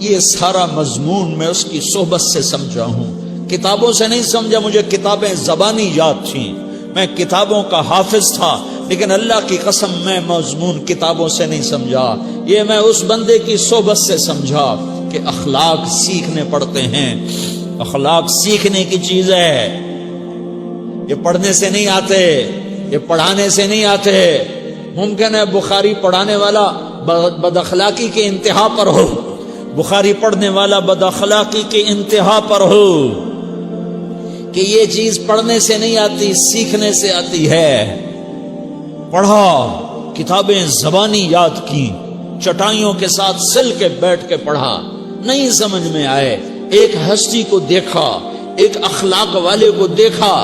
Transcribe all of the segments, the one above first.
یہ سارا مضمون میں اس کی صحبت سے سمجھا ہوں، کتابوں سے نہیں سمجھا۔ مجھے کتابیں زبانی یاد تھیں، میں کتابوں کا حافظ تھا، لیکن اللہ کی قسم میں مضمون کتابوں سے نہیں سمجھا، یہ میں اس بندے کی صحبت سے سمجھا کہ اخلاق سیکھنے پڑتے ہیں۔ اخلاق سیکھنے کی چیز ہے، یہ پڑھنے سے نہیں آتے، یہ پڑھانے سے نہیں آتے۔ ممکن ہے بخاری پڑھانے والا بد اخلاقی کے انتہا پر ہو، بخاری پڑھنے والا بد اخلاقی کے انتہا پر ہو، کہ یہ چیز پڑھنے سے نہیں آتی، سیکھنے سے آتی ہے۔ پڑھا، کتابیں زبانی یاد کی، چٹائیوں کے ساتھ سل کے بیٹھ کے پڑھا، نہیں سمجھ میں آئے، ایک ہستی کو دیکھا، ایک اخلاق والے کو دیکھا،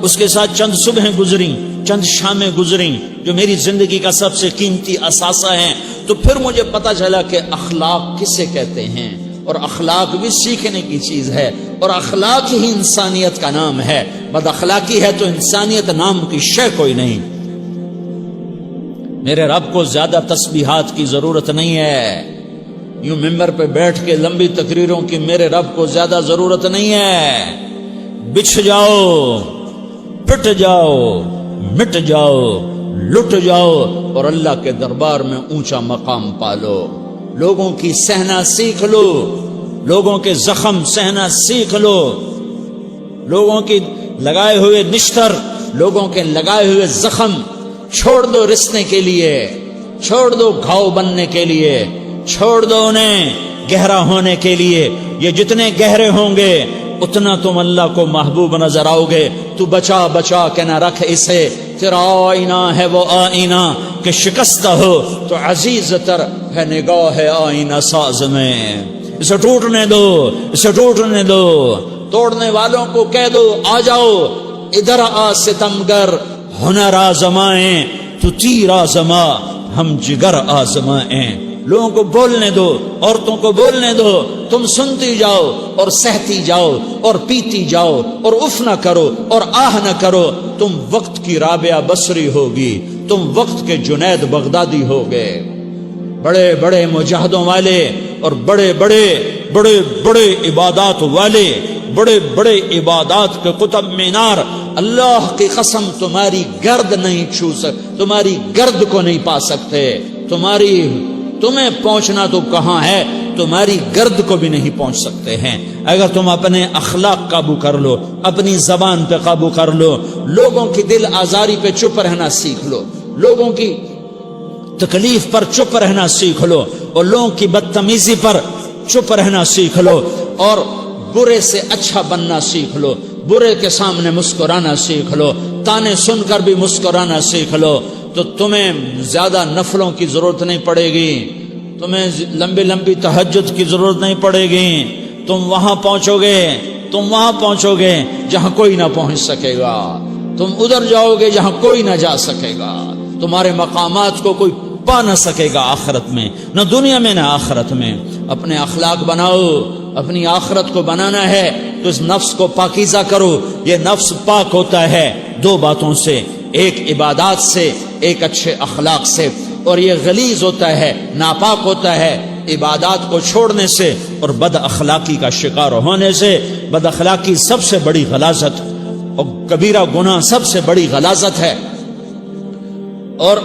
اس کے ساتھ چند صبحیں گزری، چند شامیں گزری جو میری زندگی کا سب سے قیمتی اثاثہ ہیں، تو پھر مجھے پتا چلا کہ اخلاق کسے کہتے ہیں، اور اخلاق بھی سیکھنے کی چیز ہے، اور اخلاق ہی انسانیت کا نام ہے۔ بد اخلاقی ہے تو انسانیت نام کی شے کوئی نہیں۔ میرے رب کو زیادہ تسبیحات کی ضرورت نہیں ہے، یوں ممبر پہ بیٹھ کے لمبی تقریروں کی میرے رب کو زیادہ ضرورت نہیں ہے۔ بچھ جاؤ، پٹ جاؤ، مٹ جاؤ، لٹ جاؤ، اور اللہ کے دربار میں اونچا مقام پالو۔ لوگوں کی سہنا سیکھ لو، لوگوں کے زخم سہنا سیکھ لو، لوگوں کی لگائے ہوئے نشتر، لوگوں کے لگائے ہوئے زخم چھوڑ دو رسنے کے لیے، چھوڑ دو گھاؤ بننے کے لیے، چھوڑ دو انہیں گہرا ہونے کے لیے۔ یہ جتنے گہرے ہوں گے اتنا تم اللہ کو محبوب نظر آؤ گے۔ تو بچا بچا کے نہ رکھ اسے، تیرا آئینہ ہے وہ آئینہ کہ شکستہ ہو تو عزیز تر ہے نگاہ آئینہ ساز میں۔ اسے ٹوٹنے دو، اسے ٹوٹنے دو، توڑنے والوں کو کہہ دو آ جاؤ ادھر آ ستمگر، ہنر آزمائیں تو تیر آزما، ہم جگر آزمائیں۔ لوگوں کو بولنے دو، عورتوں کو بولنے دو، تم سنتی جاؤ اور سہتی جاؤ اور پیتی جاؤ اور اف نہ کرو اور آہ نہ کرو۔ تم وقت کی رابعہ بصری ہوگی، تم وقت کے جنید بغدادی ہوگے۔ بڑے بڑے مجاہدوں والے اور بڑے بڑے بڑے بڑے عبادات والے، بڑے بڑے عبادات کے قطب مینار، اللہ کی قسم تمہاری گرد نہیں چھو سکتے، تمہاری گرد کو نہیں پا سکتے۔ تمہیں پہنچنا تو کہاں ہے، تمہاری گرد کو بھی نہیں پہنچ سکتے ہیں۔ اگر تم اپنے اخلاق قابو کر لو، اپنی زبان پہ قابو کر لو، لوگوں کی دل آزاری پہ چپ رہنا سیکھ لو، لوگوں کی تکلیف پر چپ رہنا سیکھ لو، اور لوگوں کی بدتمیزی پر چپ رہنا سیکھ لو، اور برے سے اچھا بننا سیکھ لو، برے کے سامنے مسکرانا سیکھ لو، تانے سن کر بھی مسکرانا سیکھ لو، تو تمہیں زیادہ نفلوں کی ضرورت نہیں پڑے گی، تمہیں لمبی لمبی تہجد کی ضرورت نہیں پڑے گی۔ تم وہاں پہنچو گے جہاں کوئی نہ پہنچ سکے گا، تم ادھر جاؤ گے جہاں کوئی نہ جا سکے گا، تمہارے مقامات کو کوئی پا نہ سکے گا آخرت میں، نہ دنیا میں نہ آخرت میں۔ اپنے اخلاق بناؤ، اپنی آخرت کو بنانا ہے تو اس نفس کو پاکیزہ کرو۔ یہ نفس پاک ہوتا ہے دو باتوں سے، ایک عبادات سے، ایک اچھے اخلاق سے، اور یہ غلیظ ہوتا ہے، ناپاک ہوتا ہے عبادات کو چھوڑنے سے اور بد اخلاقی کا شکار ہونے سے۔ بد اخلاقی سب سے بڑی غلاظت اور کبیرہ گناہ سب سے بڑی غلاظت ہے، اور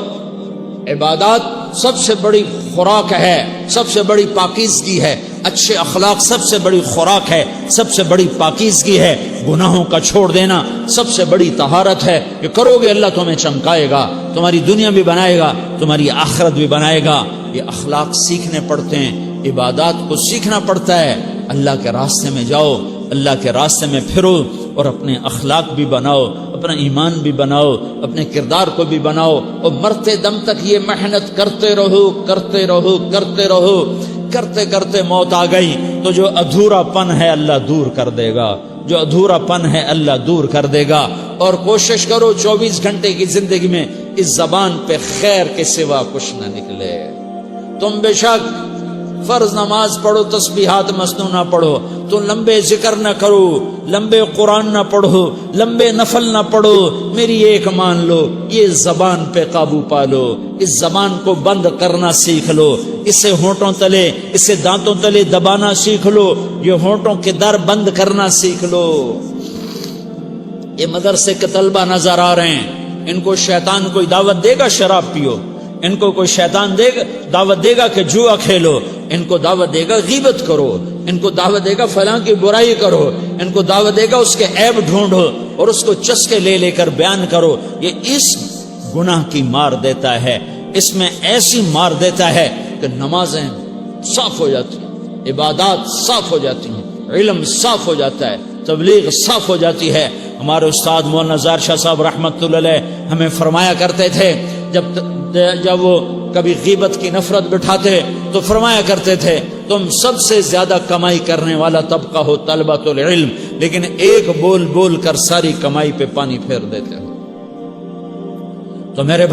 عبادات سب سے بڑی خوراک ہے، سب سے بڑی پاکیزگی ہے۔ اچھے اخلاق سب سے بڑی خوراک ہے، سب سے بڑی پاکیزگی ہے۔ گناہوں کا چھوڑ دینا سب سے بڑی طہارت ہے، کہ کرو گے اللہ تمہیں چمکائے گا، تمہاری دنیا بھی بنائے گا، تمہاری آخرت بھی بنائے گا۔ یہ اخلاق سیکھنے پڑتے ہیں، عبادات کو سیکھنا پڑتا ہے۔ اللہ کے راستے میں جاؤ، اللہ کے راستے میں پھرو، اور اپنے اخلاق بھی بناؤ، اپنا ایمان بھی بناؤ، اپنے کردار کو بھی بناؤ، اور مرتے دم تک یہ محنت کرتے رہو کرتے رہو کرتے رہو۔ کرتے کرتے موت آ گئی تو جو ادھورا پن ہے اللہ دور کر دے گا، جو ادھورا پن ہے اللہ دور کر دے گا۔ اور کوشش کرو 24 گھنٹے کی زندگی میں اس زبان پہ خیر کے سوا کچھ نہ نکلے۔ تم بے شک فرض نماز پڑھو، تسبیحات مسنونہ پڑھو، تو لمبے ذکر نہ کرو، لمبے قرآن نہ پڑھو، لمبے نفل نہ پڑھو، میری ایک مان لو، یہ زبان پہ قابو پالو، اس زبان کو بند کرنا سیکھ لو، اسے ہونٹوں تلے، اسے دانتوں تلے دبانا سیکھ لو، یہ ہونٹوں کے در بند کرنا سیکھ لو۔ یہ مدرسے کے طلبہ نظر آ رہے ہیں، ان کو شیطان کوئی دعوت دے گا شراب پیو، ان کو کوئی شیطان دعوت دے گا کہ جوا کھیلو، ان کو دعوت دے گا غیبت کرو، ان کو دعوت دے گا فلاں کی برائی کرو، ان کو دعوت دے گا اس کے عیب ڈھونڈو اور اس کو چسکے لے لے کر بیان کرو۔ یہ اس گناہ کی مار دیتا ہے، اس میں ایسی مار دیتا ہے کہ نمازیں صاف ہو جاتی ہیں، عبادات صاف ہو جاتی ہیں، علم صاف ہو جاتا ہے، تبلیغ صاف ہو جاتی ہے۔ ہمارے استاد مولانا زار شاہ صاحب رحمت اللہ علیہ ہمیں فرمایا کرتے تھے، جب وہ کبھی غیبت کی نفرت بٹھاتے تو فرمایا کرتے تھے تم سب سے زیادہ کمائی کرنے والا طبقہ ہو طلبۃ العلم، لیکن ایک بول بول کر ساری کمائی پہ پانی پھیر دیتے ہو۔ تو میرے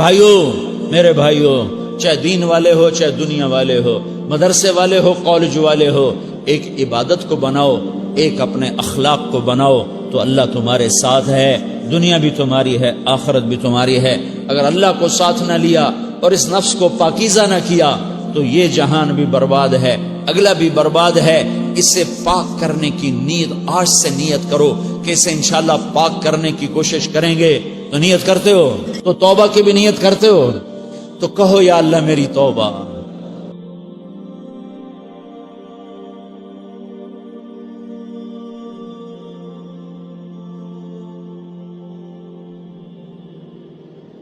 بھائیوں چاہے دین والے ہو چاہے دنیا والے ہو، مدرسے والے ہو کالج والے ہو، ایک عبادت کو بناؤ، ایک اپنے اخلاق کو بناؤ، تو اللہ تمہارے ساتھ ہے، دنیا بھی تمہاری ہے، آخرت بھی تمہاری ہے۔ اگر اللہ کو ساتھ نہ لیا اور اس نفس کو پاکیزہ نہ کیا تو یہ جہان بھی برباد ہے، اگلا بھی برباد ہے۔ اسے پاک کرنے کی نیت آج سے نیت کرو کہ اسے انشاءاللہ پاک کرنے کی کوشش کریں گے۔ تو نیت کرتے ہو تو توبہ کی بھی نیت کرتے ہو، تو کہو یا اللہ میری توبہ،